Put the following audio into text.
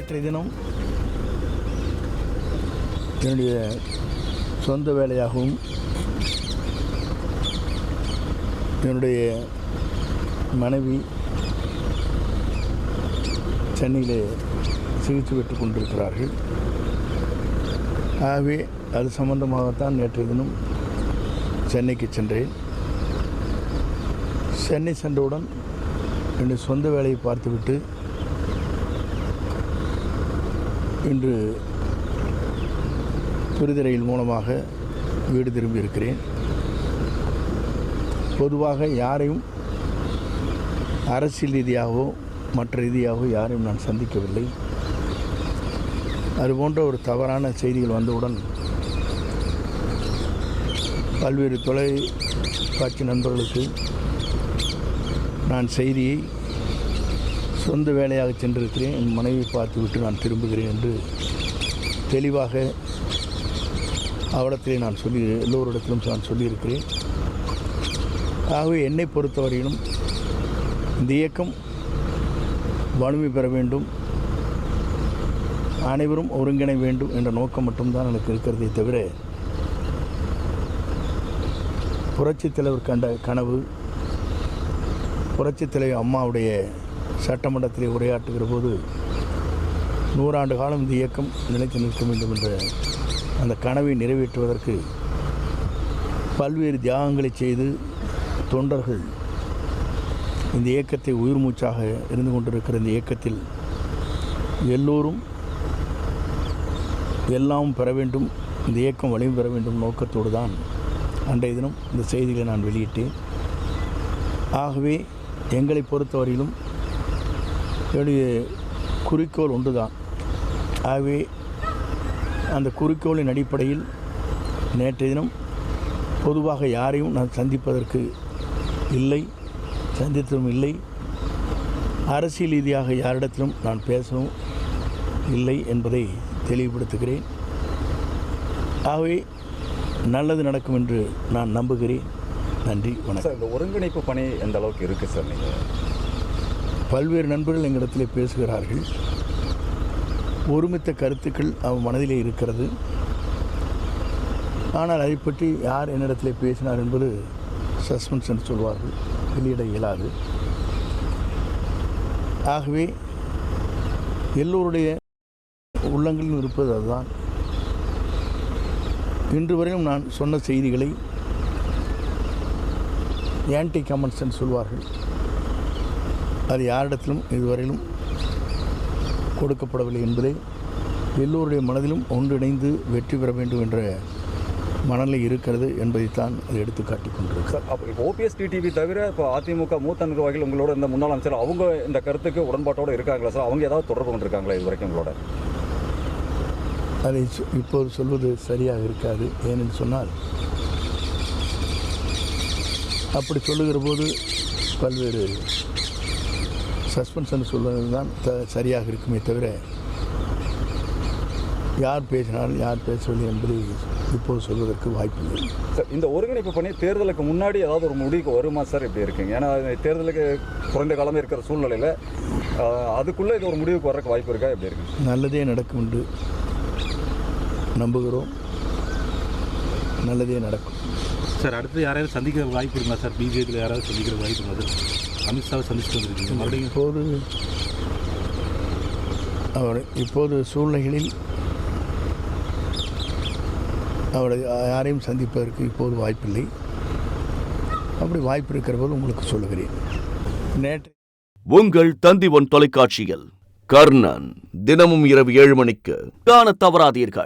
நேற்றைய தினம் என்னுடைய சொந்த வேலையாகவும் என்னுடைய மனைவி சென்னையிலே சிகிச்சை பெற்றுக் கொண்டிருக்கிறார்கள். ஆகவே அது சம்பந்தமாகத்தான் நேற்றைய தினம் சென்னைக்கு சென்றேன். சென்னை சென்றவுடன் என்னுடைய சொந்த வேலையை பார்த்துவிட்டு இன்று துரித ரயில் மூலமாக வீடு திரும்பியிருக்கிறேன். பொதுவாக யாரையும் அரசியல் ரீதியாகவோ மற்ற ரீதியாகவோ யாரையும் நான் சந்திக்கவில்லை. அதுபோன்ற ஒரு தவறான செய்திகள் வந்தவுடன் பல்வேறு தொலைக்காட்சி நண்பர்களுக்கு நான் செய்தியை சொந்த வேலையாக சென்றிருக்கிறேன், என் மனைவியை பார்த்துவிட்டு நான் திரும்புகிறேன் என்று தெளிவாக அவரிடத்திலே நான் எல்லோரிடத்திலும் நான் சொல்லியிருக்கிறேன். ஆகவே என்னை பொறுத்தவரையிலும் இந்த இயக்கம் வலிமை பெற வேண்டும், அனைவரும் ஒருங்கிணை வேண்டும் என்ற நோக்கம் மட்டும்தான் எனக்கு இருக்கிறதே தவிர புரட்சித் தலைவர் கண்ட கனவு, புரட்சித் தலைவர் அம்மாவுடைய சட்டமன்றத்திலே உரையாற்றுகிற போது 100 ஆண்டு காலம் இந்த இயக்கம் நிலைத்து நிற்க வேண்டும் என்ற அந்த கனவை நிறைவேற்றுவதற்கு பல்வேறு தியாகங்களை செய்து தொண்டர்கள் இந்த இயக்கத்தை உயிர் மூச்சாக இருந்து கொண்டிருக்கிற இந்த இயக்கத்தில் எல்லோரும் எல்லாம் பெற வேண்டும், இந்த இயக்கம் வலிமை பெற வேண்டும் நோக்கத்தோடு தான் அன்றைய தினம் இந்த செய்திகளை நான் வெளியிட்டேன். ஆகவே எங்களை பொறுத்தவரையிலும் என்னுடைய குறிக்கோள் ஒன்று தான். ஆகவே அந்த குறிக்கோளின் அடிப்படையில் நேற்றைய தினம் பொதுவாக யாரையும் நான் சந்திப்பதற்கு இல்லை, சந்தித்ததும் இல்லை. அரசியல் ரீதியாக யாரிடத்திலும் நான் பேசவும் இல்லை என்பதை தெளிவுபடுத்துகிறேன். ஆகவே நல்லது நடக்கும் என்று நான் நம்புகிறேன். நன்றி, வணக்கம். சார், இந்த ஒருங்கிணைப்பு பணி எந்த அளவுக்கு இருக்குது சார்? நீங்கள் பல்வேறு நண்பர்கள் எங்களிடத்தில் பேசுகிறார்கள். ஒருமித்த கருத்துக்கள் அவன் மனதிலே இருக்கிறது. ஆனால் அதை பற்றி யார் என்னிடத்தில் பேசினார் என்பது சஸ்பென்ஸ் என்று சொல்வார்கள், வெளியிட இயலாது. ஆகவே எல்லோருடைய உள்ளங்களிலும் இருப்பது அதுதான். இன்று வரையிலும் நான் சொன்ன செய்திகளை ஆன்டி கமெண்ட்ஸ் என்று சொல்வார்கள், அது யாரிடத்திலும் இதுவரையிலும் கொடுக்கப்படவில்லை என்பதை எல்லோருடைய மனதிலும் ஒன்றிணைந்து வெற்றி பெற வேண்டும் என்ற மனநிலை இருக்கிறது என்பதைத்தான் அது எடுத்து காட்டிக் கொண்டிருக்கு. சார், அப்போ இப்போ ஓபிஎஸ் டிடிவி தவிர இப்போ அதிமுக மூத்த நிர்வாகிகள் உங்களோட இந்த முன்னாள் அமைச்சர் அவங்க இந்த கருத்துக்கு உடன்பாட்டோடு இருக்காங்களா சார்? அவங்க ஏதாவது தொடர்பு கொண்டிருக்காங்களா இது வரைக்கும் உங்களோட? அதை இப்போது சொல்வது சரியாக இருக்காது. ஏனென்று சொன்னால் அப்படி சொல்லுகிற போது பல்வேறு சஸ்பென்ஷன் சொல்வது தான் சரியாக இருக்குமே தவிர யார் பேசினாலும் யார் பேசவில்லை என்பதை இப்போது சொல்வதற்கு வாய்ப்பில்லை. சார், இந்த ஒருங்கிணைப்பு பண்ணி தேர்தலுக்கு முன்னாடி ஏதாவது ஒரு முடிவுக்கு வருமா சார்? இப்படி இருக்குங்க, ஏன்னா தேர்தலுக்கு குறைந்த காலமே இருக்கிற சூழ்நிலையில் அதுக்குள்ளே இது ஒரு முடிவுக்கு வர்றதுக்கு வாய்ப்பு இருக்கா? எப்படி இருக்கு? நல்லதே நடக்கும் என்று நம்புகிறோம், நல்லதே நடக்கும். சார், அடுத்து யாராவது சந்திக்கிற வாய்ப்பு இருக்குமா சார்? பிஜேபியில் யாராவது சந்திக்கிற வாய்ப்பு இருக்குமா சார்? அமித்ஷாவை சந்திச்சுட்டு வந்துருக்கீங்க மறுபடியும். இப்போது சூழ்நிலைகளில் அவரை யாரையும் சந்திப்பதற்கு இப்போது வாய்ப்பில்லை. அப்படி வாய்ப்பு இருக்கிற போது உங்களுக்கு சொல்லுகிறேன். நேற்று உங்கள் தந்தி ஒன் தொலைக்காட்சியில் கர்ணன் தினமும் இரவு 7 மணிக்கு காண தவறாதீர்கள்.